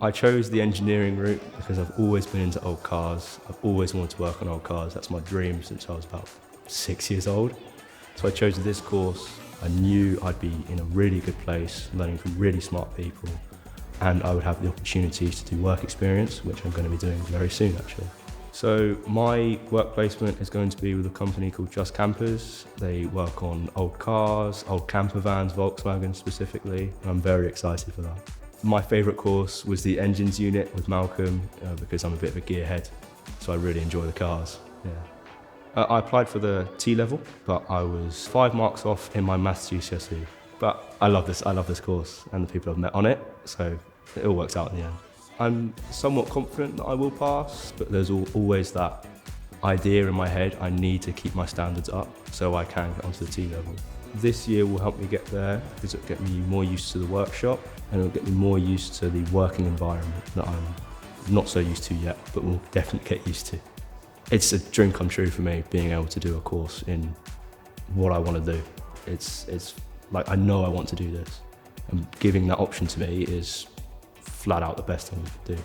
I chose the engineering route because I've always been into old cars. I've always wanted to work on old cars. That's my dream since I was about 6 years old. So I chose this course. I knew I'd be in a really good place, learning from really smart people, and I would have the opportunities to do work experience, which I'm going to be doing very soon actually. So my work placement is going to be with a company called Just Campers. They work on old cars, old camper vans, Volkswagen specifically, and I'm very excited for that. My favourite course was the engines unit with Malcolm because I'm a bit of a gearhead, so I really enjoy the cars. Yeah. I applied for the T-level, but I was 5 marks off in my maths GCSE. But I love this course and the people I've met on it, so it all works out in the end. I'm somewhat confident that I will pass, but there's always that idea in my head I need to keep my standards up so I can get onto the T-level. This year will help me get there because it'll get me more used to the workshop and it'll get me more used to the working environment that I'm not so used to yet, but will definitely get used to. It's a dream come true for me, being able to do a course in what I want to do. It's like I know I want to do this, and giving that option to me is flat out the best thing we could do.